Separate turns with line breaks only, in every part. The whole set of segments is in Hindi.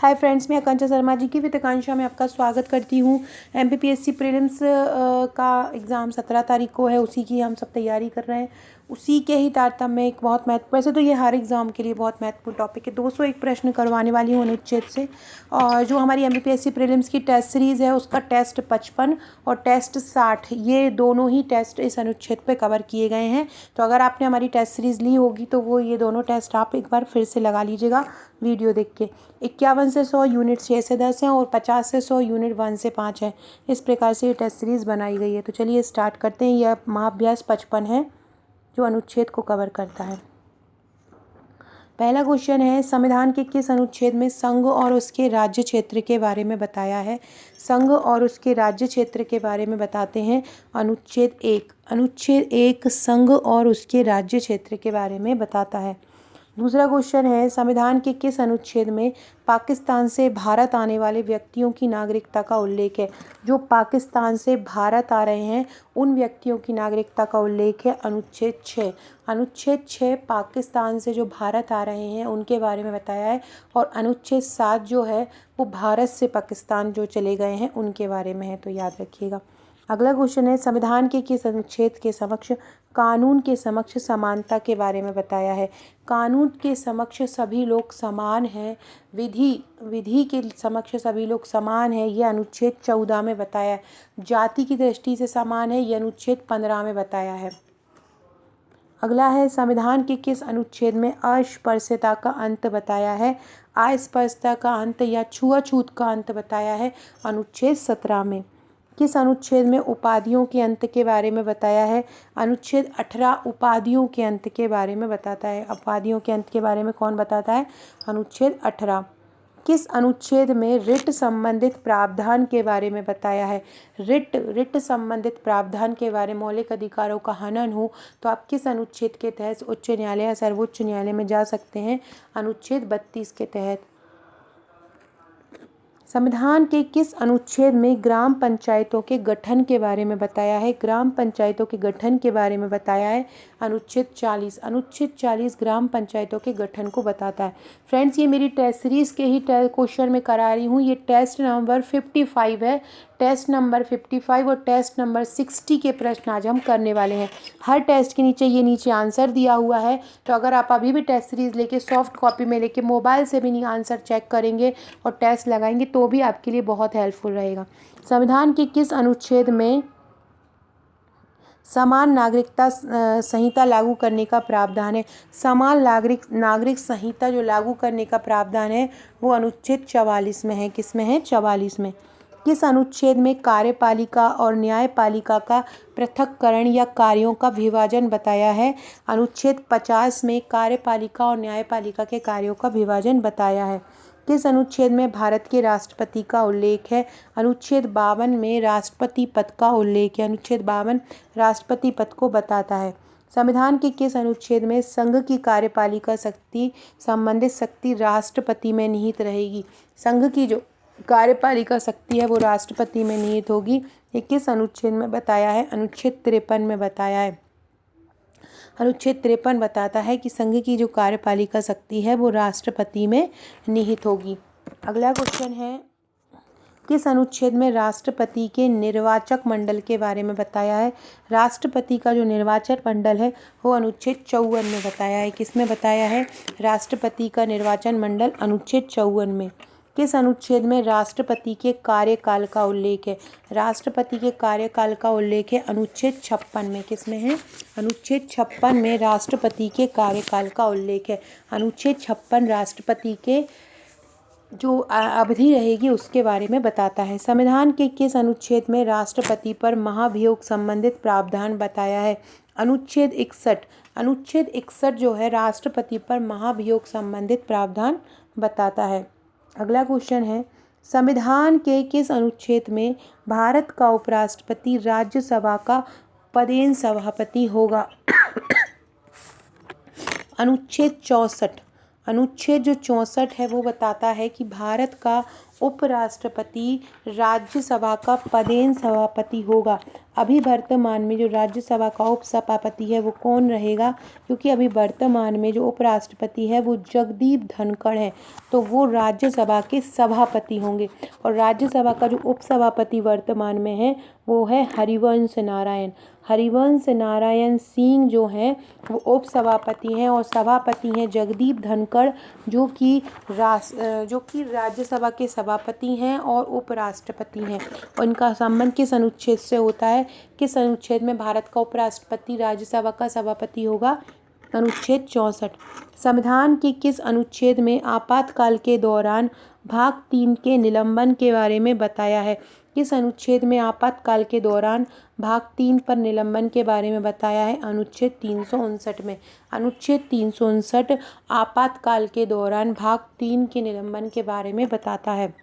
हाय फ्रेंड्स, मैं आकांक्षा शर्मा जी की विद आकांक्षा में आपका स्वागत करती हूँ। एमपीपीएससी प्रीलिम्स का एग्ज़ाम 17 तारीख को है, उसी की हम सब तैयारी कर रहे हैं। उसी के ही तारतम्य में एक बहुत वैसे तो ये हर एग्ज़ाम के लिए बहुत महत्वपूर्ण टॉपिक है। 201 प्रश्न करवाने वाली हूँ अनुच्छेद से। और जो हमारी एमपीपीएससी प्रीलिम्स की टेस्ट सीरीज़ है उसका टेस्ट 55 और टेस्ट 60, ये दोनों ही टेस्ट इस अनुच्छेद पे कवर किए गए हैं। तो अगर आपने हमारी टेस्ट सीरीज़ ली होगी तो वो ये दोनों टेस्ट आप एक बार फिर से लगा लीजिएगा वीडियो देख के। 51 से 100 यूनिट 6 से 10 हैं और 50 से 100 यूनिट 1 से 5 है। इस प्रकार से ये टेस्ट सीरीज़ बनाई गई है। तो चलिए स्टार्ट करते हैं। यह महाअभ्यास 55 है जो अनुच्छेद को कवर करता है। पहला क्वेश्चन है, संविधान के किस अनुच्छेद में संघ और उसके राज्य क्षेत्र के बारे में बताया है। संघ और उसके राज्य क्षेत्र के बारे में बताते हैं। अनुच्छेद 1। अनुच्छेद 1 संघ और उसके राज्य क्षेत्र के बारे में बताता है। दूसरा क्वेश्चन है, संविधान के किस अनुच्छेद में पाकिस्तान से भारत आने वाले व्यक्तियों की नागरिकता का उल्लेख है। जो पाकिस्तान से भारत आ रहे हैं उन व्यक्तियों की नागरिकता का उल्लेख है अनुच्छेद 6। अनुच्छेद 6 पाकिस्तान से जो भारत आ रहे हैं उनके बारे में बताया है। और अनुच्छेद 7 जो है वो भारत से पाकिस्तान जो चले गए हैं उनके बारे में है, तो याद रखिएगा। अगला क्वेश्चन है, संविधान के किस अनुच्छेद के समक्ष कानून के समक्ष समानता के बारे में बताया है। कानून के समक्ष सभी लोग समान हैं, विधि के समक्ष सभी लोग समान हैं, ये अनुच्छेद 14 में बताया है। जाति की दृष्टि से समान है, ये अनुच्छेद 15 में बताया है। अगला है, संविधान के किस अनुच्छेद में अस्पृश्यता का अंत बताया है। अस्पृश्यता का अंत या छुआछूत का अंत बताया है अनुच्छेद 17 में। किस अनुच्छेद में उपाधियों के अंत के बारे में बताया है। अनुच्छेद 18 उपाधियों के अंत के बारे में बताता है। उपाधियों के अंत के बारे में कौन बताता है, अनुच्छेद 18। किस अनुच्छेद में रिट संबंधित प्रावधान के बारे में बताया है। रिट संबंधित प्रावधान के बारे में, मौलिक अधिकारों का हनन हो तो आप किस अनुच्छेद के तहत उच्च न्यायालय या सर्वोच्च न्यायालय में जा सकते हैं, अनुच्छेद 32 के तहत। संविधान के किस अनुच्छेद में ग्राम पंचायतों के गठन के बारे में बताया है। ग्राम पंचायतों के गठन के बारे में बताया है अनुच्छेद 40। अनुच्छेद 40 ग्राम पंचायतों के गठन को बताता है। फ्रेंड्स, ये मेरी टेस्ट सीरीज़ के ही क्वेश्चन में करा रही हूँ। ये टेस्ट नंबर 55 है। टेस्ट नंबर 55 और टेस्ट नंबर 60 के प्रश्न आज हम करने वाले हैं। हर टेस्ट के नीचे आंसर दिया हुआ है। तो अगर आप अभी भी टेस्ट सीरीज़ लेके सॉफ्ट कॉपी में लेके मोबाइल से भी नहीं आंसर चेक करेंगे और टेस्ट लगाएंगे तो भी आपके लिए बहुत हेल्पफुल रहेगा। संविधान के किस अनुच्छेद में समान नागरिकता संहिता लागू करने का प्रावधान है। समान नागरिक संहिता जो लागू करने का प्रावधान है वो अनुच्छेद 44 में है। किस में है, 44 में। किस अनुच्छेद में कार्यपालिका और न्यायपालिका का पृथक्करण या कार्यों का विभाजन बताया है। अनुच्छेद 50 में कार्यपालिका और न्यायपालिका के कार्यों का विभाजन बताया है। किस अनुच्छेद में भारत के राष्ट्रपति का उल्लेख है। अनुच्छेद 52 में राष्ट्रपति पद का उल्लेख है। अनुच्छेद 52 राष्ट्रपति पद को बताता है। संविधान के किस अनुच्छेद में संघ की कार्यपालिका शक्ति संबंधित शक्ति राष्ट्रपति में निहित रहेगी। संघ की जो कार्यपालिका शक्ति है वो राष्ट्रपति में निहित होगी। ये किस अनुच्छेद में बताया है, अनुच्छेद 53 में बताया है। अनुच्छेद 53 बताता है कि संघ की जो कार्यपालिका शक्ति है वो राष्ट्रपति में निहित होगी। अगला क्वेश्चन है, किस अनुच्छेद में राष्ट्रपति के निर्वाचक मंडल के बारे में बताया है। राष्ट्रपति का जो निर्वाचक मंडल है वो अनुच्छेद 54 में बताया है। किस में बताया है, राष्ट्रपति का निर्वाचन मंडल अनुच्छेद 54 में। किस अनुच्छेद में राष्ट्रपति के कार्यकाल का उल्लेख है। राष्ट्रपति के कार्यकाल का उल्लेख है अनुच्छेद 56 में। किस में है, अनुच्छेद 56 में राष्ट्रपति के कार्यकाल का उल्लेख है। अनुच्छेद 56 राष्ट्रपति के जो अवधि रहेगी उसके बारे में बताता है। संविधान के किस अनुच्छेद में राष्ट्रपति पर महाभियोग संबंधित प्रावधान बताया है। अनुच्छेद 61। अनुच्छेद 61 जो है राष्ट्रपति पर महाभियोग संबंधित प्रावधान बताता है। अगला क्वेश्चन है, संविधान के किस अनुच्छेद में भारत का उपराष्ट्रपति राज्यसभा का पदेन सभापति होगा। अनुच्छेद 64। अनुच्छेद जो 64 है वो बताता है कि भारत का उपराष्ट्रपति राज्यसभा का पदेन सभापति होगा। अभी वर्तमान में जो राज्यसभा का उपसभापति है वो कौन रहेगा, क्योंकि अभी वर्तमान में जो उपराष्ट्रपति है वो जगदीप धनखड़ है, तो वो राज्यसभा के सभापति होंगे। और राज्यसभा का जो उपसभापति वर्तमान में है वो है हरिवंश नारायण। हरिवंश नारायण सिंह जो हैं वो उपसभापति हैं और सभापति हैं जगदीप धनखड़, जो कि राज्यसभा के सभापति हैं और उपराष्ट्रपति हैं। और इनका संबंध किस अनुच्छेद से होता है, किस अनुच्छेद में भारत का उपराष्ट्रपति राज्यसभा का सभापति होगा? अनुच्छेद 64। संविधान के किस अनुच्छेद में आपातकाल के दौरान भाग 3 के निलंबन के बारे में बताया है? किस अनुच्छेद में आपातकाल के दौरान भाग 3 पर निलंबन के बारे में बताया है? अनुच्छेद 359 में। अनुच्छेद 359 आपातकाल के दौरान भाग 3 के निलंबन के बारे में बताता है।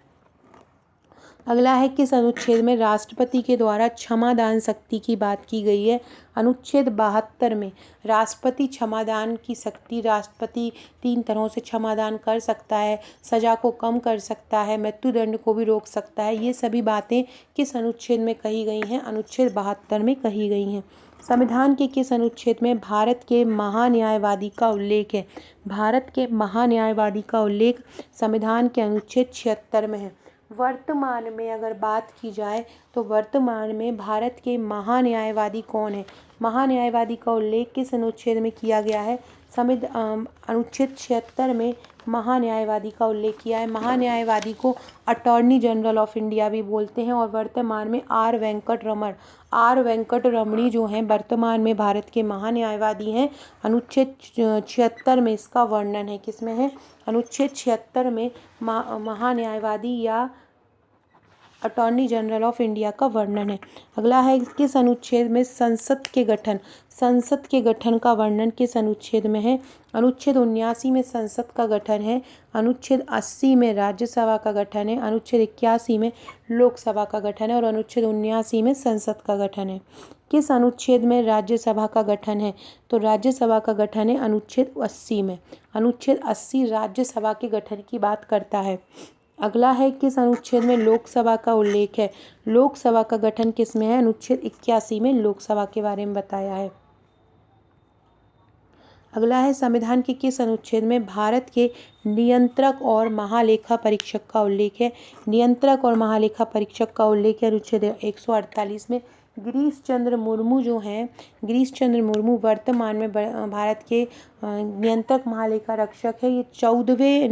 अगला है किस अनुच्छेद में राष्ट्रपति के द्वारा क्षमादान शक्ति की बात की गई है? अनुच्छेद 72 में राष्ट्रपति क्षमादान की शक्ति, राष्ट्रपति 3 तरहों से क्षमादान कर सकता है, सजा को कम कर सकता है, मृत्युदंड को भी रोक सकता है। ये सभी बातें किस अनुच्छेद में कही गई हैं? अनुच्छेद 72 में कही गई हैं। संविधान के किस अनुच्छेद में भारत के महान्यायवादी का उल्लेख है? भारत के महान्यायवादी का उल्लेख संविधान के अनुच्छेद 76 में है। वर्तमान में अगर बात की जाए तो वर्तमान में भारत के महान्यायवादी कौन है? महान्यायवादी का उल्लेख किस अनुच्छेद में किया गया है? अनुच्छेद 76 में महान्यायवादी का उल्लेख किया है। महान्यायवादी को अटॉर्नी जनरल ऑफ इंडिया भी बोलते हैं। और वर्तमान में आर वेंकट रमणी जो हैं वर्तमान में भारत के महान्यायवादी हैं। अनुच्छेद 76 में इसका वर्णन है। किसमें है? अनुच्छेद 76 में महान्यायवादी या अटॉर्नी जनरल ऑफ इंडिया का वर्णन है। अगला है किस अनुच्छेद में संसद के गठन का वर्णन किस अनुच्छेद में है? अनुच्छेद 79 में संसद का गठन है। अनुच्छेद 80 में राज्यसभा का गठन है। अनुच्छेद 81 में लोकसभा का गठन है और अनुच्छेद 79 में संसद का गठन है। किस अनुच्छेद में राज्यसभा का गठन है? तो राज्यसभा का गठन है अनुच्छेद 80 में। अनुच्छेद 80 राज्यसभा के गठन की बात करता है। अगला है किस अनुच्छेद में लोकसभा का उल्लेख है? लोकसभा का गठन किस में है? अनुच्छेद 81 में लोकसभा के बारे में बताया है। अगला है संविधान के किस अनुच्छेद में भारत के नियंत्रक और महालेखा परीक्षक का उल्लेख है? नियंत्रक और महालेखा परीक्षक का उल्लेख है अनुच्छेद 148 में। गिरीश चंद्र मुर्मू जो हैं, गिरीश चंद्र मुर्मू वर्तमान में भारत के नियंत्रक महालेखा रक्षक है। ये 14वें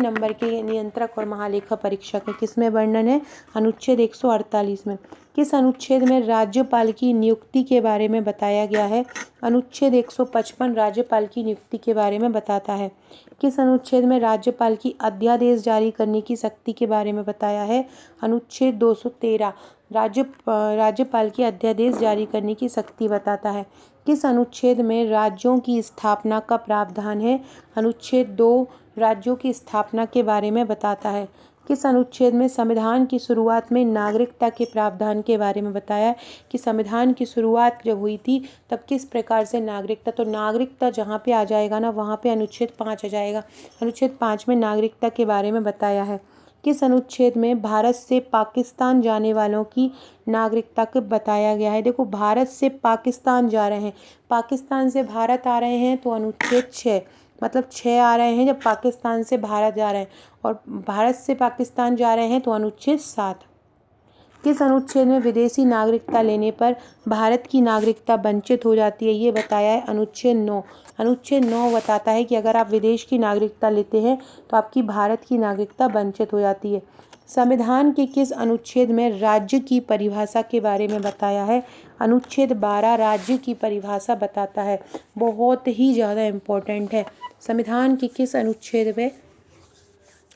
नंबर के नियंत्रक और महालेखा परीक्षक है। किसमें वर्णन है? अनुच्छेद 148 में। किस अनुच्छेद में राज्यपाल की नियुक्ति के बारे में बताया गया है? अनुच्छेद 155 राज्यपाल की नियुक्ति के बारे में बताता है। किस अनुच्छेद में राज्यपाल की अध्यादेश जारी करने की शक्ति के बारे में बताया है? अनुच्छेद 213 राज्यपाल की अध्यादेश जारी करने की शक्ति बताता है। किस अनुच्छेद में राज्यों की स्थापना का प्रावधान है? अनुच्छेद 2 राज्यों की स्थापना के बारे में बताता है। किस अनुच्छेद में संविधान की शुरुआत में नागरिकता के प्रावधान के बारे में बताया है कि संविधान की शुरुआत जब हुई थी तब किस प्रकार से नागरिकता, तो नागरिकता जहाँ पे आ जाएगा ना वहाँ पे अनुच्छेद 5 आ जाएगा। अनुच्छेद 5 में नागरिकता के बारे में बताया है। किस अनुच्छेद में भारत से पाकिस्तान जाने वालों की नागरिकता को बताया गया है? देखो, भारत से पाकिस्तान जा रहे हैं, पाकिस्तान से भारत आ रहे हैं तो अनुच्छेद 6, मतलब 6 आ रहे हैं जब पाकिस्तान से भारत जा रहे हैं, और भारत से पाकिस्तान जा रहे हैं तो अनुच्छेद 7। किस अनुच्छेद में विदेशी नागरिकता लेने पर भारत की नागरिकता वंचित हो जाती है? ये बताया है अनुच्छेद 9। अनुच्छेद 9 बताता है कि अगर आप विदेश की नागरिकता लेते हैं तो आपकी भारत की नागरिकता वंचित हो जाती है। संविधान के किस अनुच्छेद में राज्य की परिभाषा के बारे में बताया है? अनुच्छेद 12 राज्य की परिभाषा बताता है। बहुत ही ज़्यादा इम्पोर्टेंट है। संविधान के किस अनुच्छेद में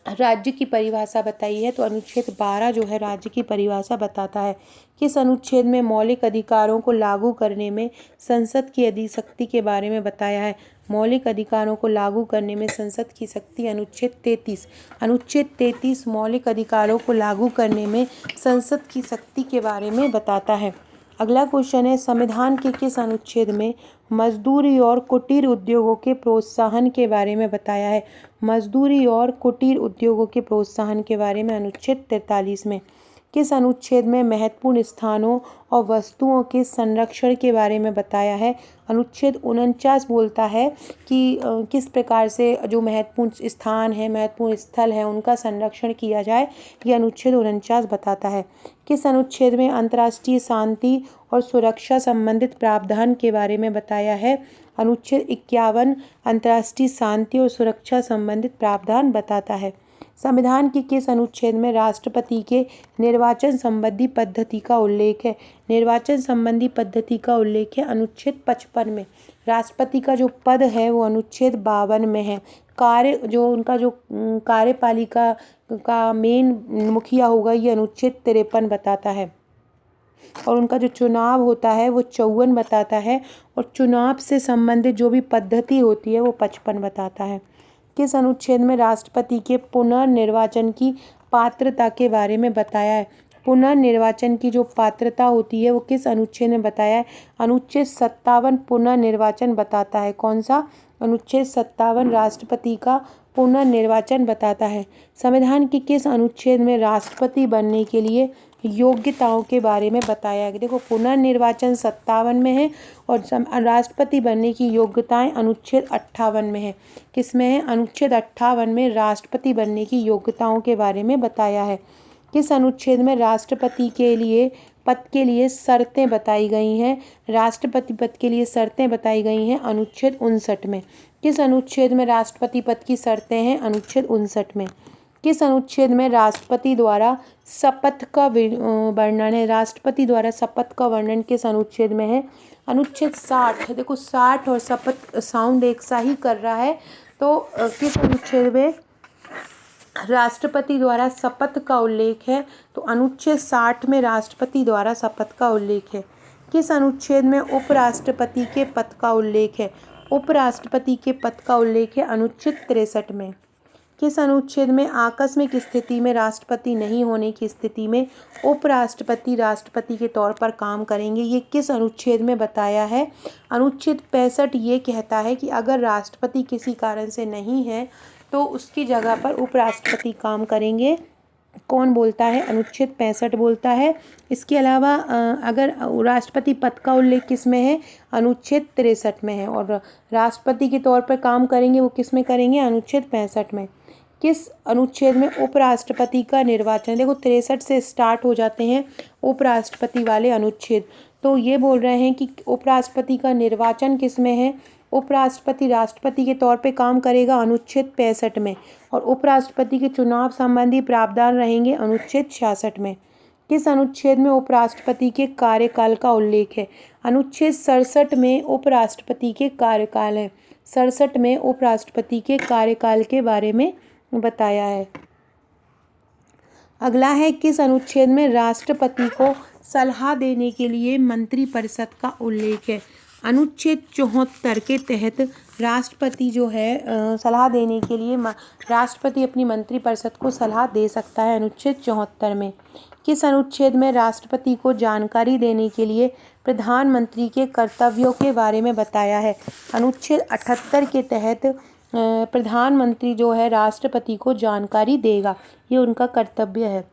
राज्य की परिभाषा बताई है? तो अनुच्छेद 12 जो है राज्य की परिभाषा बताता है। किस अनुच्छेद में मौलिक अधिकारों को लागू करने में संसद की अधिशक्ति के बारे में बताया है? मौलिक अधिकारों को लागू करने में संसद की शक्ति अनुच्छेद 33। अनुच्छेद 33 मौलिक अधिकारों को लागू करने में संसद की शक्ति के बारे में बताता है। अगला क्वेश्चन है, संविधान के किस अनुच्छेद में मजदूरी और कुटीर उद्योगों के प्रोत्साहन के बारे में बताया है? मजदूरी और कुटीर उद्योगों के प्रोत्साहन के बारे में अनुच्छेद 43 में। किस अनुच्छेद में महत्वपूर्ण स्थानों और वस्तुओं के संरक्षण के बारे में बताया है? अनुच्छेद 49 बोलता है कि किस प्रकार से जो महत्वपूर्ण स्थान है, महत्वपूर्ण स्थल है, उनका संरक्षण किया जाए। ये अनुच्छेद 49 बताता है। किस अनुच्छेद में अंतर्राष्ट्रीय शांति और सुरक्षा संबंधित प्रावधान के बारे में बताया है? अनुच्छेद 51 अंतर्राष्ट्रीय शांति और सुरक्षा संबंधित प्रावधान बताता है। संविधान के किस अनुच्छेद में राष्ट्रपति के निर्वाचन संबंधी पद्धति का उल्लेख है? निर्वाचन संबंधी पद्धति का उल्लेख है अनुच्छेद 55 में। राष्ट्रपति का जो पद है वो अनुच्छेद 52 में है। कार्य जो उनका जो कार्यपालिका का मेन मुखिया होगा ये अनुच्छेद 53 बताता है। और उनका जो चुनाव होता है वो 54 बताता है। और चुनाव से संबंधित जो भी पद्धति होती है वो 55 बताता है। किस अनुच्छेद में राष्ट्रपति के पुनर्निर्वाचन की पात्रता के बारे में बताया है? पुनर्निर्वाचन की जो पात्रता होती है वो किस अनुच्छेद में बताया है? अनुच्छेद 57 पुनर्निर्वाचन बताता है। कौन सा? अनुच्छेद 57 राष्ट्रपति का पुनर्निर्वाचन बताता है। संविधान के किस अनुच्छेद में राष्ट्रपति बनने के लिए योग्यताओं के बारे में बताया गया? देखो, पुनर्निर्वाचन 57 में है और राष्ट्रपति बनने की योग्यताएं अनुच्छेद 58 में है। किस में है? अनुच्छेद 58 में राष्ट्रपति बनने की योग्यताओं के बारे में बताया है। किस अनुच्छेद में राष्ट्रपति के लिए पद के लिए शर्तें बताई गई हैं? राष्ट्रपति पद के लिए शर्तें बताई गई हैं अनुच्छेद 59 में। किस अनुच्छेद में राष्ट्रपति पद की शर्तें हैं? अनुच्छेद 59 में। किस अनुच्छेद में राष्ट्रपति द्वारा शपथ का वर्णन है? राष्ट्रपति द्वारा शपथ का वर्णन किस अनुच्छेद में है? अनुच्छेद 60। देखो, 60 और शपथ साउंड एक सा ही कर रहा है। तो किस अनुच्छेद में राष्ट्रपति द्वारा शपथ का उल्लेख है? तो अनुच्छेद 60 में राष्ट्रपति द्वारा शपथ का उल्लेख है। किस अनुच्छेद में उपराष्ट्रपति के पद का उल्लेख है? उपराष्ट्रपति के पद का उल्लेख है अनुच्छेद 63 में। किस अनुच्छेद में आकस्मिक स्थिति में राष्ट्रपति नहीं होने की स्थिति में उपराष्ट्रपति राष्ट्रपति के तौर पर काम करेंगे? ये किस अनुच्छेद में बताया है? अनुच्छेद 65 ये कहता है कि अगर राष्ट्रपति किसी कारण से नहीं है तो उसकी जगह पर उपराष्ट्रपति काम करेंगे। कौन बोलता है? अनुच्छेद 65 बोलता है। इसके अलावा अगर राष्ट्रपति पद का उल्लेख किस में है? अनुच्छेद 63 में है। और राष्ट्रपति के तौर पर काम करेंगे वो किस में करेंगे? अनुच्छेद 65 में। किस अनुच्छेद में उपराष्ट्रपति का निर्वाचन? देखो, 63 से स्टार्ट हो जाते हैं उपराष्ट्रपति वाले अनुच्छेद। तो ये बोल रहे हैं कि उपराष्ट्रपति का निर्वाचन किस में है? उपराष्ट्रपति राष्ट्रपति के तौर पे काम करेगा अनुच्छेद 65 में। और उपराष्ट्रपति के चुनाव संबंधी प्रावधान रहेंगे अनुच्छेद 66 में। किस अनुच्छेद में उपराष्ट्रपति के कार्यकाल का उल्लेख है? अनुच्छेद 67 में उपराष्ट्रपति के कार्यकाल है। 67 में उपराष्ट्रपति के कार्यकाल के बारे में बताया है। अगला है, किस अनुच्छेद में राष्ट्रपति को सलाह देने के लिए मंत्रिपरिषद का उल्लेख है? अनुच्छेद 74 के तहत राष्ट्रपति जो है सलाह देने के लिए राष्ट्रपति अपनी मंत्रिपरिषद को सलाह दे सकता है अनुच्छेद 74 में। किस अनुच्छेद में राष्ट्रपति को जानकारी देने के लिए प्रधानमंत्री के कर्तव्यों के बारे में बताया है? अनुच्छेद 78 के तहत प्रधानमंत्री जो है राष्ट्रपति को जानकारी देगा, ये उनका कर्तव्य है।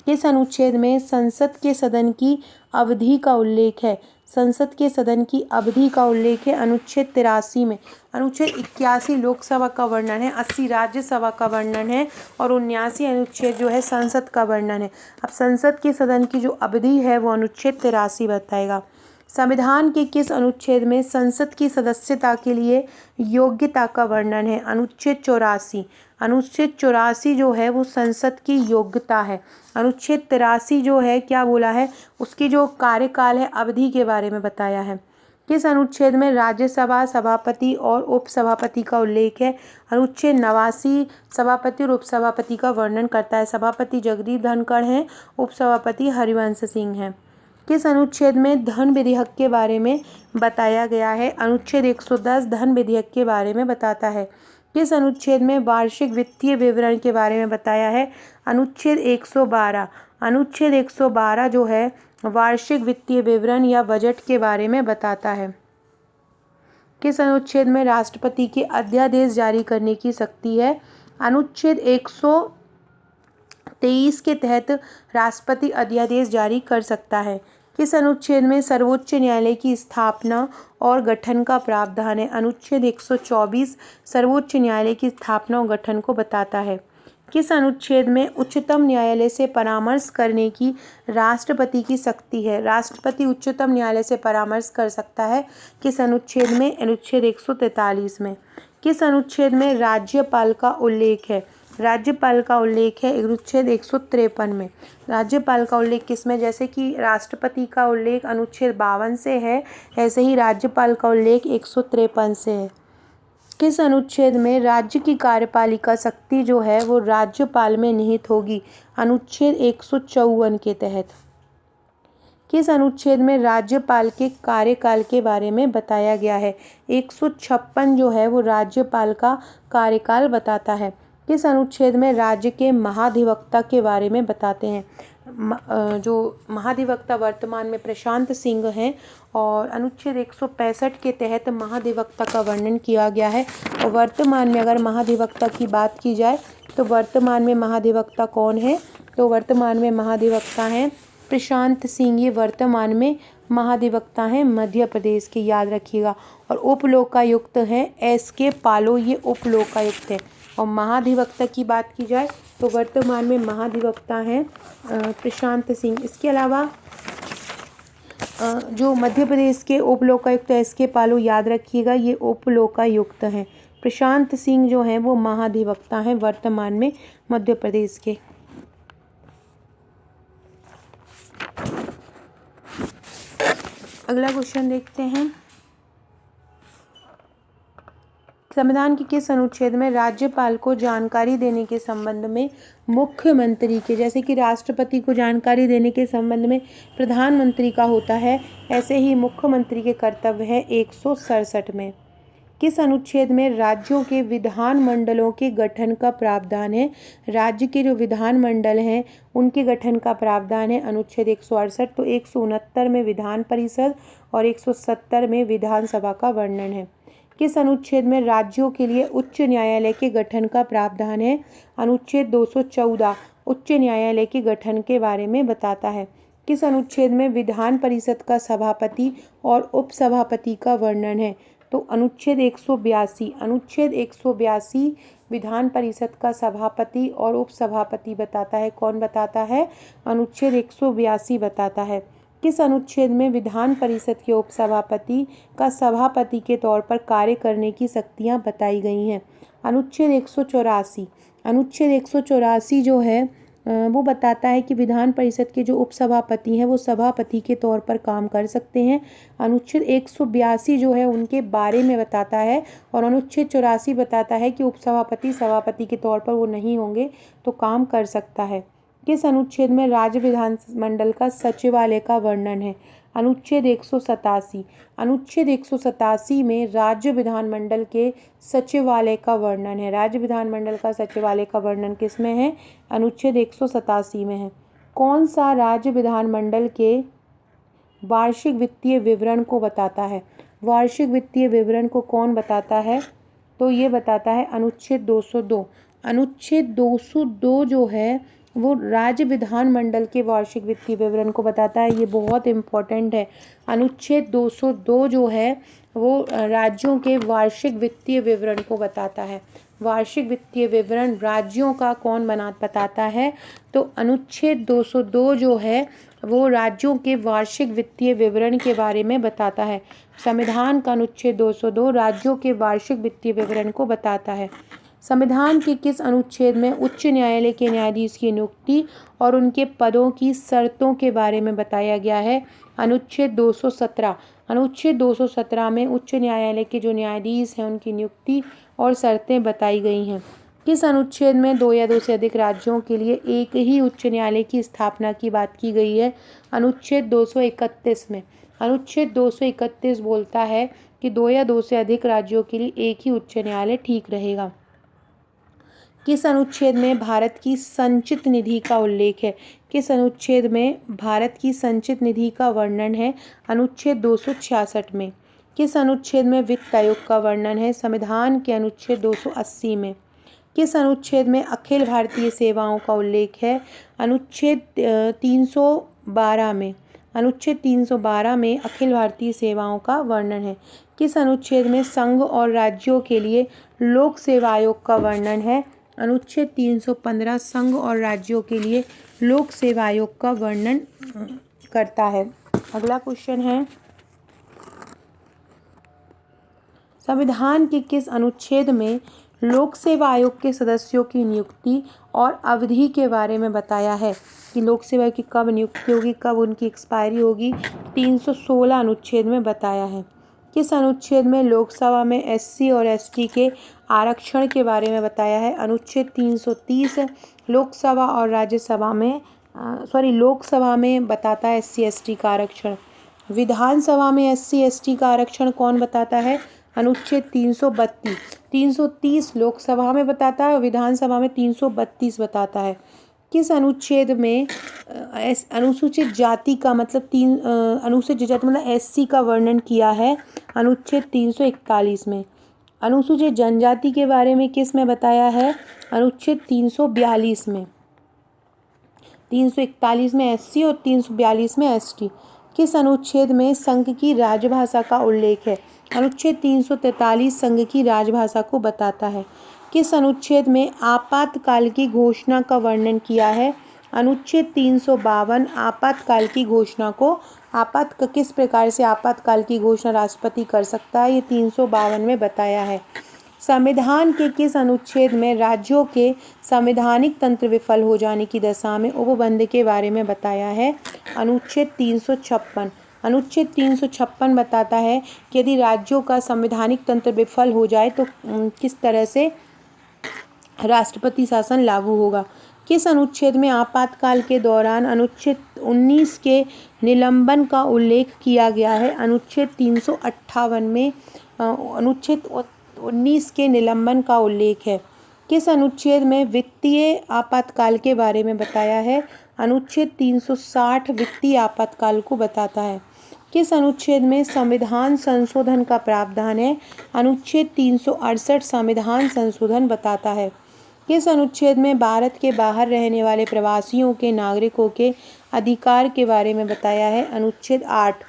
किस अनुच्छेद में संसद के सदन की अवधि का उल्लेख है? संसद के सदन की अवधि का उल्लेख है अनुच्छेद 83 में। अनुच्छेद 81 लोकसभा का वर्णन है, 80 राज्यसभा का वर्णन है और 79 अनुच्छेद जो है संसद का वर्णन है। अब संसद के सदन की जो अवधि है वो अनुच्छेद 83 बताएगा। संविधान के किस अनुच्छेद में संसद की सदस्यता के लिए योग्यता का वर्णन है? अनुच्छेद 84। अनुच्छेद 84 जो है वो संसद की योग्यता है। अनुच्छेद 83 जो है क्या बोला है? उसकी जो कार्यकाल है अवधि के बारे में बताया है। किस अनुच्छेद में राज्यसभा सभापति और उपसभापति का उल्लेख है? अनुच्छेद 89 सभापति और उपसभापति का वर्णन करता है। सभापति जगदीप धनखड़ हैं, उपसभापति हरिवंश सिंह हैं। किस अनुच्छेद में धन विधेयक के बारे में बताया गया है? अनुच्छेद 110 धन विधेयक के बारे में बताता है। किस अनुच्छेद में वार्षिक वित्तीय विवरण के बारे में बताया है? अनुच्छेद 112। अनुच्छेद 112 जो है वार्षिक वित्तीय विवरण या बजट के बारे में बताता है। किस अनुच्छेद में राष्ट्रपति के अध्यादेश जारी करने की शक्ति है? अनुच्छेद 23 के तहत राष्ट्रपति अध्यादेश जारी कर सकता है। किस अनुच्छेद में सर्वोच्च न्यायालय की स्थापना और गठन का प्रावधान है? अनुच्छेद 124 सर्वोच्च न्यायालय की स्थापना और गठन को बताता है। किस अनुच्छेद में उच्चतम न्यायालय से परामर्श करने की राष्ट्रपति की शक्ति है? राष्ट्रपति उच्चतम न्यायालय से परामर्श कर सकता है। किस अनुच्छेद में? अनुच्छेद 143 में। किस अनुच्छेद में राज्यपाल का उल्लेख है? राज्यपाल का उल्लेख है अनुच्छेद 153 में। राज्यपाल का उल्लेख किसमें? जैसे कि राष्ट्रपति का उल्लेख अनुच्छेद 52 से है, ऐसे ही राज्यपाल का उल्लेख 153 से है। किस अनुच्छेद में राज्य की कार्यपालिका शक्ति जो है वो राज्यपाल में निहित होगी? अनुच्छेद 154 के तहत। किस अनुच्छेद में राज्यपाल के कार्यकाल के बारे में बताया गया है? 156 जो है वो राज्यपाल का कार्यकाल बताता है। किस अनुच्छेद में राज्य के महाधिवक्ता के बारे में बताते हैं? जो महाधिवक्ता वर्तमान में प्रशांत सिंह हैं और अनुच्छेद 165 के तहत महाधिवक्ता का वर्णन किया गया है। और वर्तमान में अगर महाधिवक्ता की बात की जाए तो वर्तमान में महाधिवक्ता कौन है? तो वर्तमान में महाधिवक्ता हैं प्रशांत सिंह। ये वर्तमान में महाधिवक्ता हैं मध्य प्रदेश के, याद रखिएगा। और उप लोकायुक्त हैं SK पालो, ये उप लोकायुक्त हैं। और महाधिवक्ता की बात की जाए तो वर्तमान में महाधिवक्ता हैं प्रशांत सिंह। इसके अलावा जो मध्य प्रदेश के उप लोकायुक्त SK पालो, याद रखिएगा, ये उप लोकायुक्त हैं। प्रशांत सिंह जो हैं वो महाधिवक्ता हैं वर्तमान में मध्य प्रदेश के। अगला क्वेश्चन देखते हैं। संविधान के किस अनुच्छेद में राज्यपाल को जानकारी देने के संबंध में मुख्यमंत्री के, जैसे कि राष्ट्रपति को जानकारी देने के संबंध में प्रधानमंत्री का होता है, ऐसे ही मुख्यमंत्री के कर्तव्य है 167 में। किस अनुच्छेद में राज्यों के विधानमंडलों के गठन का प्रावधान है? राज्य के जो विधानमंडल हैं उनके गठन का प्रावधान है अनुच्छेद 168। तो 169 में विधान परिषद और 170 में विधानसभा का वर्णन है। किस अनुच्छेद में राज्यों के लिए उच्च न्यायालय के गठन का प्रावधान है? अनुच्छेद 214 उच्च न्यायालय के गठन के बारे में बताता है। किस अनुच्छेद में विधान परिषद का सभापति और उपसभापति का वर्णन है? तो अनुच्छेद 182। अनुच्छेद 182 विधान परिषद का सभापति और उपसभापति बताता है। कौन बताता है? अनुच्छेद 182 बताता है। किस अनुच्छेद में विधान परिषद के उपसभापति का सभापति के तौर पर कार्य करने की शक्तियां बताई गई हैं? अनुच्छेद 184। अनुच्छेद 184 जो है वो बताता है कि विधान परिषद के जो उपसभापति हैं वो सभापति के तौर पर काम कर सकते हैं। अनुच्छेद 182 जो है उनके बारे में बताता है और अनुच्छेद 84 बताता है कि उपसभापति सभापति के तौर पर वो नहीं होंगे तो काम कर सकता है। किस अनुच्छेद में राज्य विधानमंडल का सचिवालय का वर्णन है? अनुच्छेद 187। अनुच्छेद 187 में राज्य विधानमंडल के सचिवालय का वर्णन है। राज्य विधानमंडल का सचिवालय का वर्णन किस में है? अनुच्छेद 187 में है। कौन सा राज्य विधानमंडल के वार्षिक वित्तीय विवरण को बताता है? वार्षिक वित्तीय विवरण को कौन बताता है? तो ये बताता है अनुच्छेद 202। अनुच्छेद 202 जो है वो राज्य विधानमंडल के वार्षिक वित्तीय विवरण को बताता है। ये बहुत इम्पोर्टेंट है। अनुच्छेद 202 जो है वो राज्यों के वार्षिक वित्तीय विवरण को बताता है। वार्षिक वित्तीय विवरण राज्यों का कौन बताता है? तो अनुच्छेद 202 जो है वो राज्यों के वार्षिक वित्तीय विवरण के बारे में बताता है। संविधान का अनुच्छेद 202 राज्यों के वार्षिक वित्तीय विवरण को बताता है। संविधान के किस अनुच्छेद में उच्च न्यायालय के न्यायाधीश की नियुक्ति और उनके पदों की शर्तों के बारे में बताया गया है? अनुच्छेद 217। अनुच्छेद 217 में उच्च न्यायालय के जो न्यायाधीश हैं उनकी नियुक्ति और शर्तें बताई गई हैं। किस अनुच्छेद में 2 या 2 से अधिक राज्यों के लिए एक ही उच्च न्यायालय की स्थापना की बात की गई है? अनुच्छेद 231 में। अनुच्छेद 231 बोलता है कि 2 या 2 से अधिक राज्यों के लिए एक ही उच्च न्यायालय ठीक रहेगा। किस अनुच्छेद में भारत की संचित निधि का उल्लेख है? किस अनुच्छेद में भारत की संचित निधि का वर्णन है? अनुच्छेद 266 में। किस अनुच्छेद में वित्त आयोग का वर्णन है? संविधान के अनुच्छेद 280 में। किस अनुच्छेद में अखिल भारतीय सेवाओं का उल्लेख है? अनुच्छेद 312 में। अनुच्छेद 312 में अखिल भारतीय सेवाओं का वर्णन है। किस अनुच्छेद में संघ और राज्यों के लिए लोक सेवा आयोग का वर्णन है? अनुच्छेद 315 संघ और राज्यों के लिए लोक सेवा आयोग का वर्णन करता है। अगला क्वेश्चन है, संविधान के किस अनुच्छेद में लोक सेवा आयोग के सदस्यों की नियुक्ति और अवधि के बारे में बताया है कि लोक सेवा की कब नियुक्ति होगी, कब उनकी एक्सपायरी होगी? 316 अनुच्छेद में बताया है। किस अनुच्छेद में लोकसभा में एससी और एसटी के आरक्षण के बारे में बताया है? अनुच्छेद 330 लोकसभा और राज्यसभा में लोकसभा में बताता है एससी एसटी का आरक्षण। विधानसभा में एससी एसटी का आरक्षण कौन बताता है? अनुच्छेद 332। 330 लोकसभा में बताता है और विधानसभा में 332 बताता है। किस अनुच्छेद में अनुसूचित जाति का मतलब अनुसूचित जाति मतलब एससी का वर्णन किया है? अनुच्छेद 341 में। अनुसूचित जनजाति के बारे में किस में बताया है? अनुच्छेद 342 में। 341 में एससी और 342 में एसटी। किस अनुच्छेद में संघ की राजभाषा का उल्लेख है? अनुच्छेद 343 संघ की राजभाषा को बताता है। किस अनुच्छेद में आपातकाल की घोषणा का वर्णन किया है? अनुच्छेद 352 आपातकाल की घोषणा को किस प्रकार से आपातकाल की घोषणा राष्ट्रपति कर सकता है, ये 352 में बताया है। संविधान के किस अनुच्छेद में राज्यों के संवैधानिक तंत्र विफल हो जाने की दशा में उपबंध के बारे में बताया है? अनुच्छेद 356। अनुच्छेद 356 बताता है कि यदि राज्यों का संवैधानिक तंत्र विफल हो जाए तो किस तरह से राष्ट्रपति शासन लागू होगा। किस अनुच्छेद में आपातकाल के दौरान अनुच्छेद 19 के निलंबन का उल्लेख किया गया है? अनुच्छेद 358 में अनुच्छेद 19 के निलंबन का उल्लेख है। किस अनुच्छेद में वित्तीय आपातकाल के बारे में बताया है? अनुच्छेद 360 वित्तीय आपातकाल को बताता है। किस अनुच्छेद में संविधान संशोधन का प्रावधान है? अनुच्छेद 368 संविधान संशोधन बताता है। किस अनुच्छेद में भारत के बाहर रहने वाले प्रवासियों के नागरिकों के अधिकार के बारे में बताया है? अनुच्छेद 8।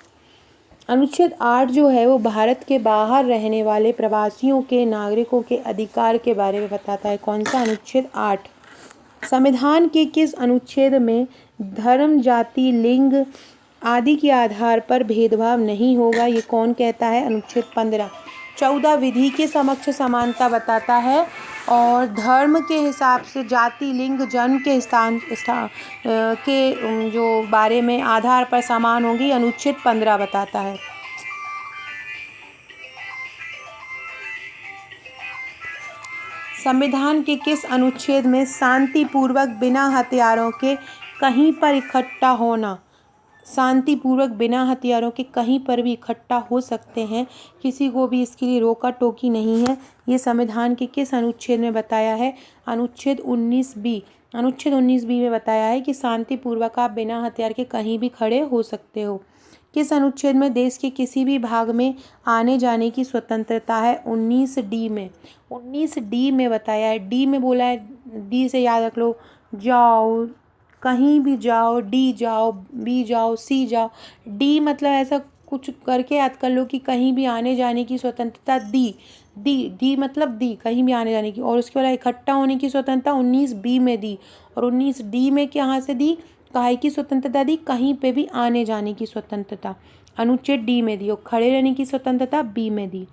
अनुच्छेद 8 जो है वो भारत के बाहर रहने वाले प्रवासियों के नागरिकों के अधिकार के बारे में बताता है। कौन सा? अनुच्छेद 8। संविधान के किस अनुच्छेद में धर्म, जाति, लिंग आदि के आधार पर भेदभाव नहीं होगा, ये कौन कहता है? अनुच्छेद 15। 14 विधि के समक्ष समानता बताता है और धर्म के हिसाब से जाति, लिंग, जन्म के स्थान के जो बारे में आधार पर समान होंगी, अनुच्छेद 15 बताता है। संविधान के किस अनुच्छेद में शांतिपूर्वक बिना हथियारों के कहीं पर इकट्ठा होना, शांतिपूर्वक बिना हथियारों के कहीं पर भी इकट्ठा हो सकते हैं, किसी को भी इसके लिए रोका टोकी नहीं है, ये संविधान के किस अनुच्छेद में बताया है? अनुच्छेद 19B। अनुच्छेद 19B में बताया है कि शांतिपूर्वक आप बिना हथियार के कहीं भी खड़े हो सकते हो। किस अनुच्छेद में देश के किसी भी भाग में आने जाने की स्वतंत्रता है? 19D में। 19D में बताया है। डी में बोला है, डी से याद रख लो, जाओ, कहीं भी जाओ, डी जाओ, बी जाओ, सी जाओ। डी मतलब ऐसा कुछ करके याद कर लो कि कहीं भी आने जाने की स्वतंत्रता डी मतलब दी, कहीं भी आने जाने की। और उसके बाद इकट्ठा होने की स्वतंत्रता 19B में दी। और 19D में कहाँ से दी? काहे की स्वतंत्रता दी? कहीं पे भी आने जाने की स्वतंत्रता अनुच्छेद डी में दी। और खड़े रहने की स्वतंत्रता बी में दी।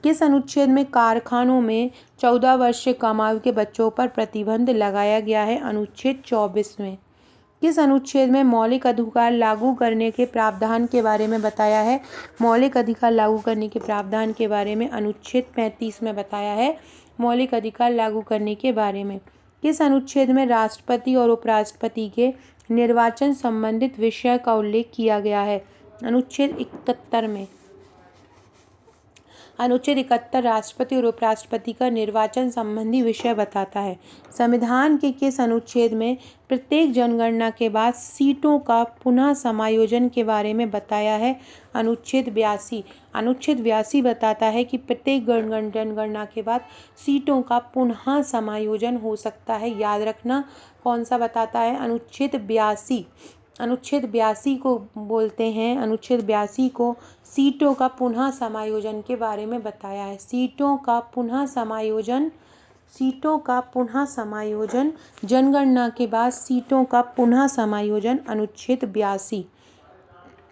किस अनुच्छेद में कारखानों में 14 वर्ष से कम आयु के बच्चों पर प्रतिबंध लगाया गया है? अनुच्छेद 24 में। किस अनुच्छेद में मौलिक अधिकार लागू करने के प्रावधान के बारे में बताया है? मौलिक अधिकार लागू करने के प्रावधान के बारे में अनुच्छेद 35 में बताया है, मौलिक अधिकार लागू करने के बारे में। किस अनुच्छेद में राष्ट्रपति और उपराष्ट्रपति के निर्वाचन संबंधित विषय का उल्लेख किया गया है? अनुच्छेद 71 में। अनुच्छेद 71 राष्ट्रपति और उपराष्ट्रपति का निर्वाचन संबंधी विषय बताता है। संविधान के किस अनुच्छेद में प्रत्येक जनगणना के बाद सीटों का पुनः समायोजन के बारे में बताया है? अनुच्छेद 82। अनुच्छेद 82 बताता है कि प्रत्येक जनगणना के बाद सीटों का पुनः समायोजन हो सकता है। याद रखना कौन सा बताता है? अनुच्छेद 82। अनुच्छेद 82 को बोलते हैं, अनुच्छेद 82 को सीटों का पुनः समायोजन के बारे में बताया है। सीटों का पुनः समायोजन, सीटों का पुनः समायोजन, जनगणना के बाद सीटों का पुनः समायोजन, अनुच्छेद 82।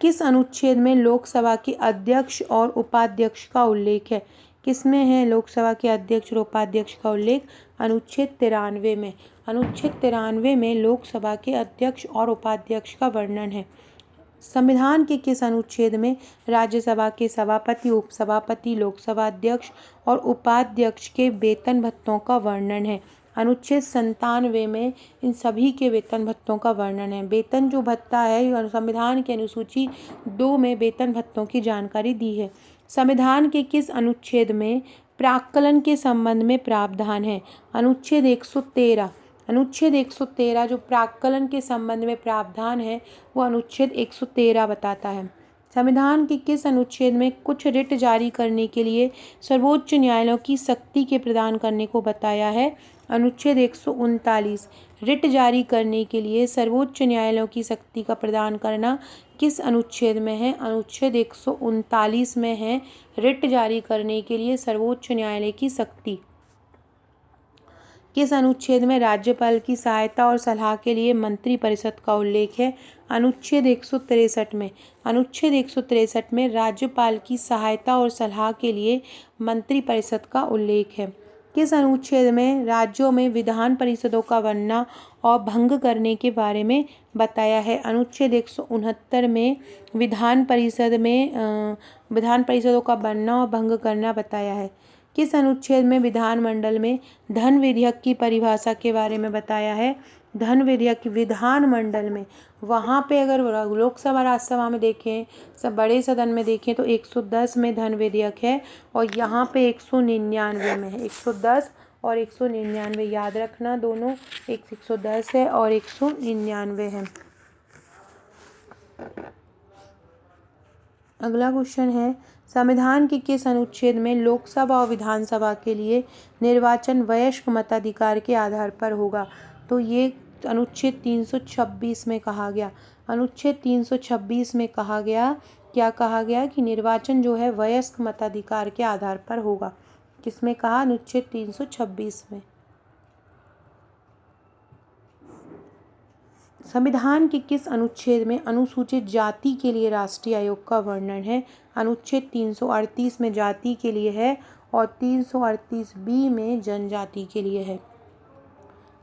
किस अनुच्छेद में लोकसभा के अध्यक्ष और उपाध्यक्ष का उल्लेख है? किसमें है लोकसभा के अध्यक्ष और उपाध्यक्ष का उल्लेख? अनुच्छेद 93 में। अनुच्छेद 93 में लोकसभा के अध्यक्ष और उपाध्यक्ष का वर्णन है। संविधान के किस अनुच्छेद में राज्यसभा के सभापति, उपसभापति, लोकसभा अध्यक्ष और उपाध्यक्ष के वेतन भत्तों का वर्णन है? अनुच्छेद 97 में इन सभी के वेतन भत्तों का वर्णन है। वेतन जो भत्ता है, संविधान की अनुसूची 2 में वेतन भत्तों की जानकारी दी है। संविधान के किस अनुच्छेद में प्राक्कलन के संबंध में प्रावधान है? अनुच्छेद 113। अनुच्छेद 113 जो प्राक्कलन के संबंध में प्रावधान है वो अनुच्छेद 113 बताता है। संविधान के किस अनुच्छेद में कुछ रिट जारी करने के लिए सर्वोच्च न्यायालयों की शक्ति के प्रदान करने को बताया है? अनुच्छेद 139। रिट जारी करने के लिए सर्वोच्च न्यायालयों की शक्ति का प्रदान करना किस अनुच्छेद में है? अनुच्छेद 139 में है, रिट जारी करने के लिए सर्वोच्च न्यायालय की शक्ति। किस अनुच्छेद में राज्यपाल की सहायता और सलाह के लिए मंत्रिपरिषद का उल्लेख है? अनुच्छेद 163 में। अनुच्छेद 163 में राज्यपाल की सहायता और सलाह के लिए मंत्रिपरिषद का उल्लेख है। किस अनुच्छेद में राज्यों में विधान परिषदों का बनना और भंग करने के बारे में बताया है? अनुच्छेद 169 में विधान परिषदों का बनना और भंग करना बताया है। किस अनुच्छेद में विधानमंडल में धन विधेयक की परिभाषा के बारे में बताया है? धन विधेयक विधानमंडल में, वहाँ पे अगर लोकसभा राज्यसभा में देखें, सब बड़े सदन में देखें तो 110 में धन विधेयक है और यहाँ पे 199 में है। 110 और 199 याद रखना, दोनों 110 है और 199 है। अगला क्वेश्चन है, संविधान के किस अनुच्छेद में लोकसभा और विधानसभा के लिए निर्वाचन वयस्क मताधिकार के आधार पर होगा? तो ये अनुच्छेद 326 में कहा गया। अनुच्छेद 326 में कहा गया, क्या कहा गया कि निर्वाचन जो है वयस्क मताधिकार के आधार पर होगा। किसमें कहा? अनुच्छेद 326 में। संविधान के किस अनुच्छेद में अनुसूचित जाति के लिए राष्ट्रीय आयोग का वर्णन है? अनुच्छेद 338 में जाति के लिए है और 338 बी में जनजाति के लिए है।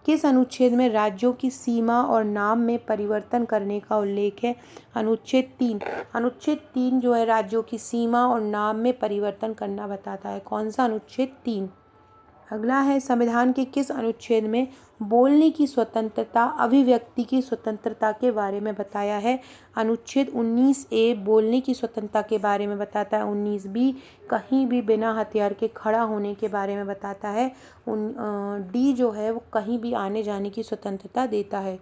किस अनुच्छेद में राज्यों की सीमा और नाम में परिवर्तन करने का उल्लेख है? अनुच्छेद 3। अनुच्छेद 3 जो है राज्यों की सीमा और नाम में परिवर्तन करना बताता है। कौन सा? अनुच्छेद 3। अगला है, संविधान के किस अनुच्छेद में बोलने की स्वतंत्रता, अभिव्यक्ति की स्वतंत्रता के बारे में बताया है? अनुच्छेद 19A बोलने की स्वतंत्रता के बारे में बताता है। 19B कहीं भी बिना हथियार के खड़ा होने के बारे में बताता है। D जो है वो कहीं भी आने जाने की स्वतंत्रता देता है।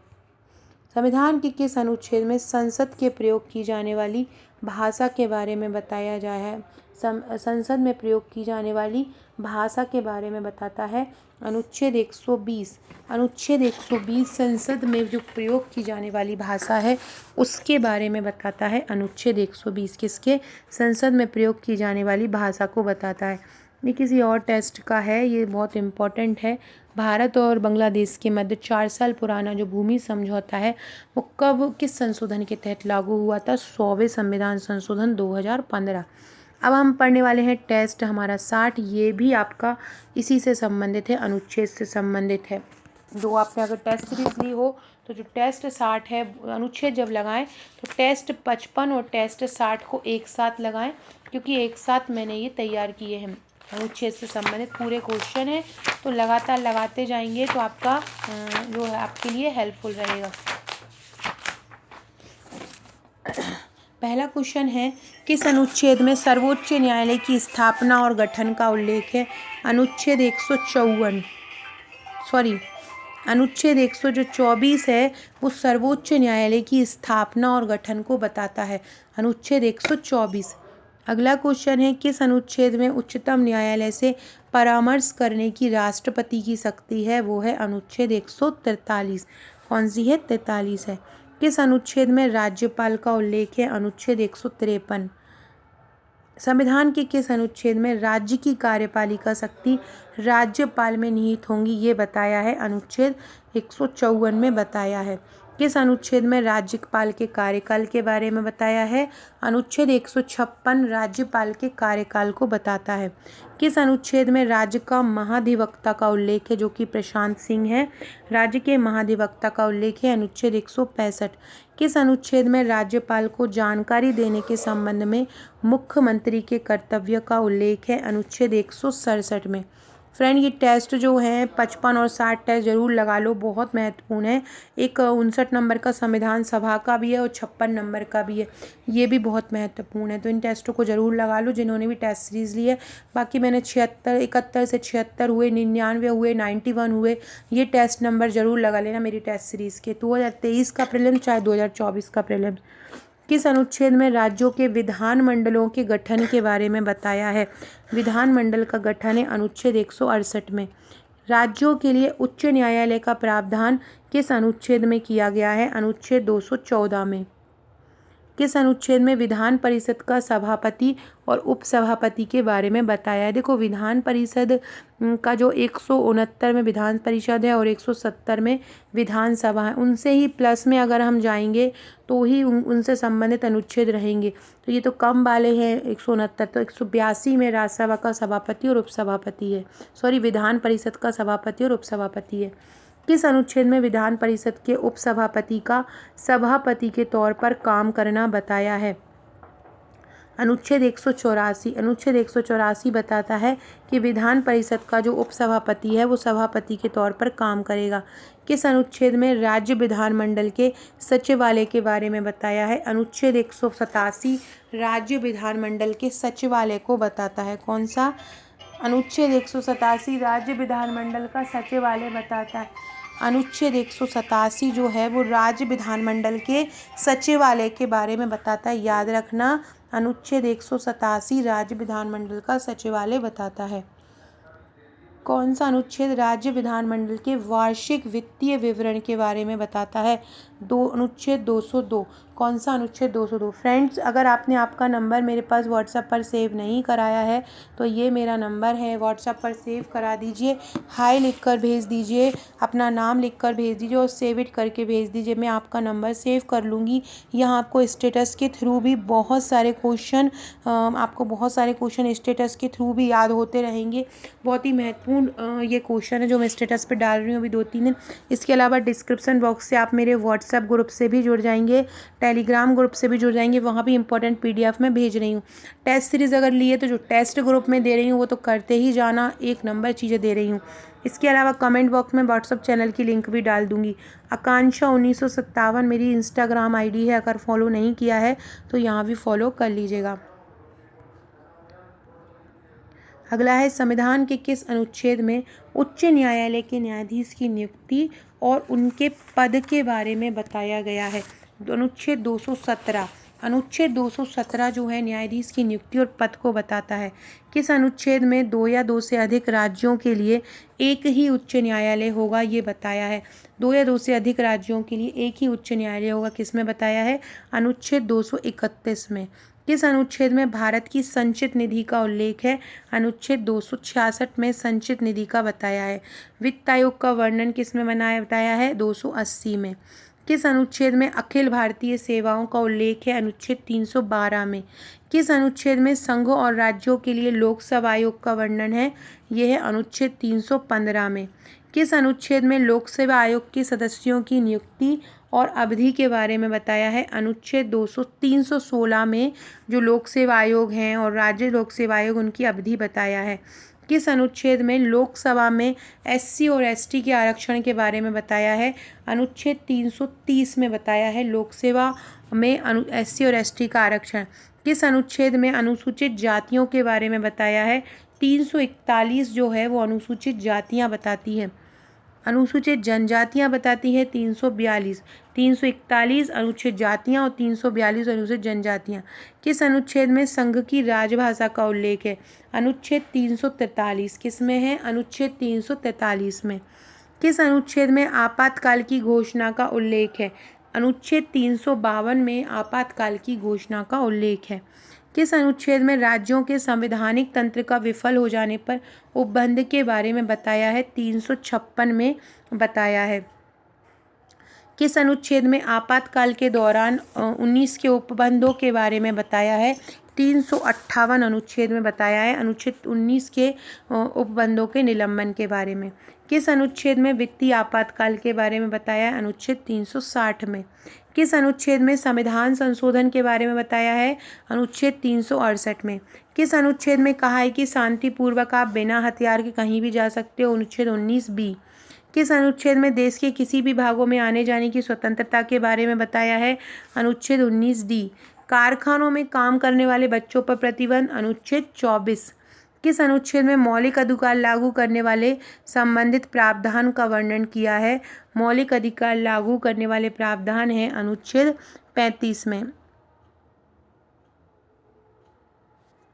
संविधान के किस अनुच्छेद में संसद के प्रयोग की जाने वाली भाषा के बारे में बताया गया है? संसद में प्रयोग की जाने वाली भाषा के बारे में बताता है अनुच्छेद 120। अनुच्छेद 120 संसद में जो प्रयोग की जाने वाली भाषा है उसके बारे में बताता है। अनुच्छेद 120 किसके? संसद में प्रयोग की जाने वाली भाषा को बताता है। ये किसी और टेस्ट का है, ये बहुत इम्पोर्टेंट है। भारत और बांग्लादेश के मध्य 4 साल पुराना जो भूमि समझौता है वो कब, किस संशोधन के तहत लागू हुआ था? 100वें संविधान संशोधन 2015। अब हम पढ़ने वाले हैं टेस्ट हमारा 60। ये भी आपका इसी से संबंधित है, अनुच्छेद से संबंधित है। जो आपने अगर टेस्ट सीरीज ली हो तो जो टेस्ट 60 है, अनुच्छेद जब लगाएं तो टेस्ट 55 और टेस्ट 60 को एक साथ लगाएं, क्योंकि एक साथ मैंने ये तैयार किए हैं। अनुच्छेद से संबंधित पूरे क्वेश्चन है, तो लगातार लगाते जाएंगे तो आपका जो है आपके लिए हेल्पफुल रहेगा। पहला क्वेश्चन है, किस अनुच्छेद में सर्वोच्च न्यायालय की स्थापना और गठन का उल्लेख है? अनुच्छेद 154, सॉरी अनुच्छेद 124 है वो सर्वोच्च न्यायालय की स्थापना और गठन को बताता है, अनुच्छेद 124। अगला क्वेश्चन है, किस अनुच्छेद में उच्चतम न्यायालय से परामर्श करने की राष्ट्रपति की शक्ति है? वो है अनुच्छेद 143। कौन सी है? 43 है। किस अनुच्छेद में राज्यपाल का उल्लेख है? अनुच्छेद 153। संविधान के किस अनुच्छेद में राज्य की कार्यपालिका शक्ति राज्यपाल में निहित होंगी? ये बताया है अनुच्छेद 154 में बताया है। किस अनुच्छेद में राज्यपाल के कार्यकाल के बारे में बताया है? अनुच्छेद 156 राज्यपाल के कार्यकाल को बताता है। किस अनुच्छेद में राज्य का महाधिवक्ता का उल्लेख है? जो कि प्रशांत सिंह है। राज्य के महाधिवक्ता का उल्लेख है अनुच्छेद 165। किस अनुच्छेद में राज्यपाल को जानकारी देने के संबंध में मुख्यमंत्री के कर्तव्य का उल्लेख है? अनुच्छेद 167 में। फ्रेंड, ये टेस्ट जो हैं 55 और 60 टेस्ट ज़रूर लगा लो, बहुत महत्वपूर्ण है। एक 59 नंबर का संविधान सभा का भी है और 56 नंबर का भी है, ये भी बहुत महत्वपूर्ण है। तो इन टेस्टों को ज़रूर लगा लो जिन्होंने भी टेस्ट सीरीज़ ली है। बाकी मैंने 71 से 76 हुए, 99 हुए, 91 हुए, ये टेस्ट नंबर ज़रूर लगा लेना मेरी टेस्ट सीरीज़ के। 2023 का प्रीलिम्स चाहे 2024 का प्रीलिम्स। किस अनुच्छेद में राज्यों के विधानमंडलों के गठन के बारे में बताया है? विधानमंडल का गठन है अनुच्छेद 168 में। राज्यों के लिए उच्च न्यायालय का प्रावधान किस अनुच्छेद में किया गया है? अनुच्छेद 214 में। किस अनुच्छेद में विधान परिषद का सभापति और उपसभापति के बारे में बताया है? देखो, विधान परिषद का जो 169 में विधान परिषद है और 170 में विधानसभा है, उनसे ही प्लस में अगर हम जाएंगे तो ही उनसे संबंधित अनुच्छेद रहेंगे। तो ये तो कम वाले हैं 169, तो 182 में राज्यसभा का सभापति और उपसभापति है, सॉरी विधान परिषद का सभापति और उपसभापति है। किस अनुच्छेद में विधान परिषद के उपसभापति का सभापति के तौर पर काम करना बताया है? अनुच्छेद 184। अनुच्छेद 184 बताता है कि विधान परिषद का जो उपसभापति है वो सभापति के तौर पर काम करेगा। किस अनुच्छेद में राज्य विधानमंडल के सचिवालय के बारे में बताया है? अनुच्छेद 187 राज्य विधानमंडल के सचिवालय को बताता है। कौन सा? अनुच्छेद 187 राज्य विधानमंडल का सचिवालय बताता है। अनुच्छेद 187 जो है वो राज्य विधानमंडल के सचिवालय के बारे में बताता है, याद रखना। अनुच्छेद 187 राज्य विधानमंडल का सचिवालय बताता है। कौन सा अनुच्छेद राज्य विधानमंडल के वार्षिक वित्तीय विवरण के बारे में बताता है? अनुच्छेद 202। कौन सा? अनुच्छेद 202। फ्रेंड्स, अगर आपने आपका नंबर मेरे पास व्हाट्सएप पर सेव नहीं कराया है तो ये मेरा नंबर है, व्हाट्सएप पर सेव करा दीजिए। हाय लिखकर भेज दीजिए, अपना नाम लिखकर भेज दीजिए और सेव इट करके भेज दीजिए। मैं आपका नंबर सेव कर लूँगी। यहाँ आपको स्टेटस के थ्रू भी बहुत सारे क्वेश्चन स्टेटस के थ्रू भी याद होते रहेंगे। बहुत ही महत्वपूर्ण ये क्वेश्चन है जो मैं स्टेटस पे डाल रही हूँ अभी 2-3 दिन। इसके अलावा डिस्क्रिप्शन बॉक्स से आप मेरे व्हाट्सएप ग्रुप से भी जुड़ जाएंगे, टेलीग्राम ग्रुप से भी जुड़ जाएंगे, वहाँ भी इंपॉर्टेंट PDF मैं भेज रही हूँ। टेस्ट सीरीज़ अगर लिए तो जो टेस्ट ग्रुप में दे रही हूँ वो तो करते ही जाना, एक नंबर चीज़ें दे रही हूँ। इसके अलावा कमेंट बॉक्स में व्हाट्सएप चैनल की लिंक भी डाल दूँगी। आकांक्षा 1957 मेरी इंस्टाग्राम ID है, अगर फॉलो नहीं किया है तो यहाँ भी फॉलो कर लीजिएगा। अगला है, संविधान के किस अनुच्छेद में उच्च न्यायालय के न्यायाधीश की नियुक्ति और उनके पद के बारे में बताया गया है? अनुच्छेद 217। अनुच्छेद 217 जो है न्यायाधीश की नियुक्ति और पद को बताता है। किस अनुच्छेद में 2 या 2 से अधिक राज्यों के लिए एक ही उच्च न्यायालय होगा? ये बताया है। 2 या 2 से अधिक राज्यों के लिए एक ही उच्च न्यायालय होगा, किस में बताया है? अनुच्छेद 231 में। किस अनुच्छेद में भारत की संचित निधि का उल्लेख है? अनुच्छेद 266 में संचित निधि का बताया है। वित्त आयोग का वर्णन किस में बताया है? 280 में। किस अनुच्छेद में अखिल भारतीय सेवाओं का उल्लेख है? अनुच्छेद 312 में। किस अनुच्छेद में संघों और राज्यों के लिए लोकसेवा आयोग का वर्णन है? यह है अनुच्छेद 315 में। किस अनुच्छेद में लोक सेवा आयोग के सदस्यों की नियुक्ति और अवधि के बारे में बताया है? अनुच्छेद 316 में जो लोक सेवा आयोग हैं और राज्य लोक सेवा आयोग उनकी अवधि बताया है। किस अनुच्छेद में लोकसभा में SC और ST के आरक्षण के बारे में बताया है? अनुच्छेद 330 में बताया है लोकसभा में SC और ST का आरक्षण। किस अनुच्छेद में अनुसूचित जातियों के बारे में बताया है? 341 जो है वो अनुसूचित जातियाँ बताती है, अनुसूचित जनजातियाँ बताती है 342, 341 अनुच्छेद जातियाँ और 342 अनुच्छेद जनजातियाँ। किस अनुच्छेद में संघ की राजभाषा का उल्लेख है? अनुच्छेद 343। किस में है? अनुच्छेद 343 में। किस अनुच्छेद में आपातकाल की घोषणा का उल्लेख है? अनुच्छेद 352 में आपातकाल की घोषणा का उल्लेख है। किस अनुच्छेद में राज्यों के संवैधानिक तंत्र का विफल हो जाने पर उपबंध के बारे में बताया है? 356 में बताया है। किस अनुच्छेद में आपातकाल के दौरान 19 के उपबंधों के बारे में बताया है? 358 अनुच्छेद में बताया है, अनुच्छेद 19 के उपबंधों के निलंबन के बारे में। किस अनुच्छेद में वित्तीय आपातकाल के बारे में बताया है? अनुच्छेद 360 में। किस अनुच्छेद में संविधान संशोधन के बारे में बताया है? अनुच्छेद 368 में। किस अनुच्छेद में कहा है कि शांतिपूर्वक आप बिना हथियार के कहीं भी जा सकते हो? अनुच्छेद 19B। किस अनुच्छेद में देश के किसी भी भागों में आने जाने की स्वतंत्रता के बारे में बताया है? अनुच्छेद 19D। कारखानों में काम करने वाले बच्चों पर प्रतिबंध? अनुच्छेद 24। किस अनुच्छेद में मौलिक अधिकार लागू करने वाले संबंधित प्रावधान का वर्णन किया है? मौलिक अधिकार लागू करने वाले प्रावधान हैं अनुच्छेद 35 में।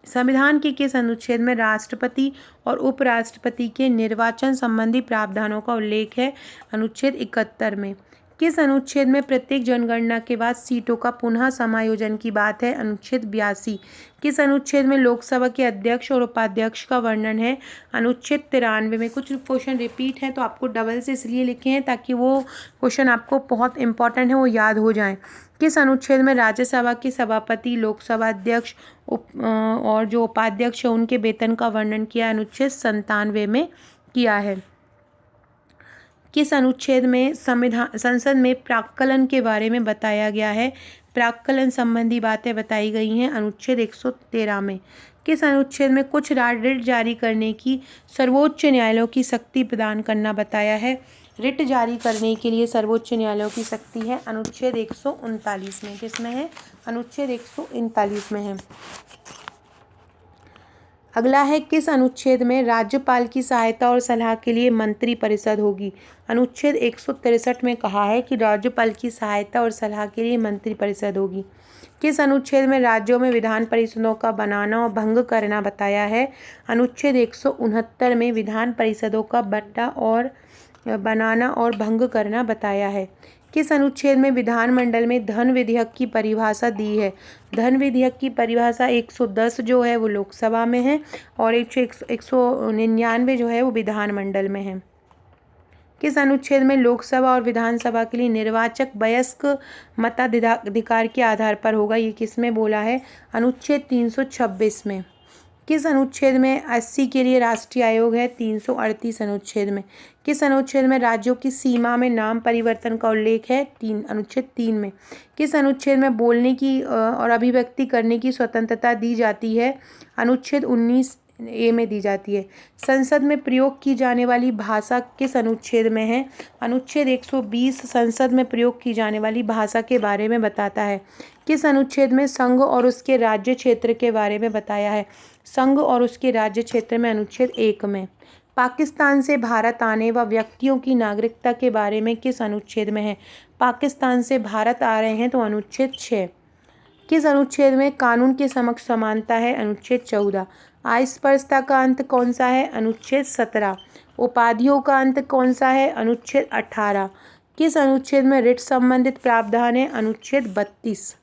संविधान के किस अनुच्छेद में राष्ट्रपति और उपराष्ट्रपति के निर्वाचन संबंधी प्रावधानों का उल्लेख है? अनुच्छेद 71 में। किस अनुच्छेद में प्रत्येक जनगणना के बाद सीटों का पुनः समायोजन की बात है? अनुच्छेद 82। किस अनुच्छेद में लोकसभा के अध्यक्ष और उपाध्यक्ष का वर्णन है? अनुच्छेद 93 में। कुछ क्वेश्चन रिपीट हैं तो आपको डबल से इसलिए लिखे हैं ताकि वो क्वेश्चन आपको बहुत इंपॉर्टेंट है, वो याद हो जाएं। किस अनुच्छेद में राज्यसभा के सभापति, लोकसभा अध्यक्ष और जो उपाध्यक्ष है उनके वेतन का वर्णन किया? अनुच्छेद 97 में किया है। किस अनुच्छेद में संसद में प्राक्कलन के बारे में बताया गया है? प्राक्कलन संबंधी बातें बताई गई हैं अनुच्छेद 113 में। किस अनुच्छेद में कुछ रिट जारी करने की सर्वोच्च न्यायालयों की शक्ति प्रदान करना बताया है? रिट जारी करने के लिए सर्वोच्च न्यायालयों की शक्ति है अनुच्छेद 139 में। किसमें है? अनुच्छेद 139 में है। अगला है, किस अनुच्छेद में राज्यपाल की सहायता और सलाह के लिए मंत्री परिषद होगी? अनुच्छेद 163 में कहा है कि राज्यपाल की सहायता और सलाह के लिए मंत्री परिषद होगी। किस अनुच्छेद में राज्यों में विधान परिषदों का बनाना और भंग करना बताया है? अनुच्छेद 169 में विधान परिषदों का बनाना और भंग करना बताया है। किस अनुच्छेद में विधानमंडल में धन विधेयक की परिभाषा दी है? धन विधेयक की परिभाषा 110 जो है वो लोकसभा में है और 199 जो है वो विधानमंडल में है। किस अनुच्छेद में लोकसभा और विधानसभा के लिए निर्वाचक वयस्क मताधिकार के आधार पर होगा? ये किस में बोला है? अनुच्छेद 326 में। किस अनुच्छेद में SC के लिए राष्ट्रीय आयोग है? 338 अनुच्छेद में। किस अनुच्छेद में राज्यों की सीमा में नाम परिवर्तन का उल्लेख है? अनुच्छेद 3 में। किस अनुच्छेद में बोलने की और अभिव्यक्ति करने की स्वतंत्रता दी जाती है? अनुच्छेद 19A में दी जाती है। संसद में प्रयोग की जाने वाली भाषा किस अनुच्छेद में है? अनुच्छेद 120 संसद में प्रयोग की जाने वाली भाषा के बारे में बताता है। किस अनुच्छेद में संघ और उसके राज्य क्षेत्र के बारे में बताया है? संघ और उसके राज्य क्षेत्र में अनुच्छेद 1 में। पाकिस्तान से भारत आने व व्यक्तियों की नागरिकता के बारे में किस अनुच्छेद में है? पाकिस्तान से भारत आ रहे हैं तो अनुच्छेद 6। किस अनुच्छेद में कानून के समक्ष समानता है? अनुच्छेद 14। अस्पृश्यता का अंत कौन सा है? अनुच्छेद 17। उपाधियों का अंत कौन सा है? अनुच्छेद 18। किस अनुच्छेद में रिट संबंधित प्रावधान है? अनुच्छेद 32।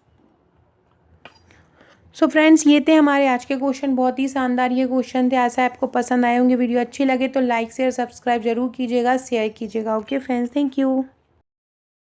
सो फ्रेंड्स, ये थे हमारे आज के क्वेश्चन। बहुत ही शानदार ये क्वेश्चन थे। ऐसा आपको पसंद आए होंगे। वीडियो अच्छी लगे तो लाइक शेयर सब्सक्राइब जरूर कीजिएगा, शेयर कीजिएगा। Okay friends, thank you.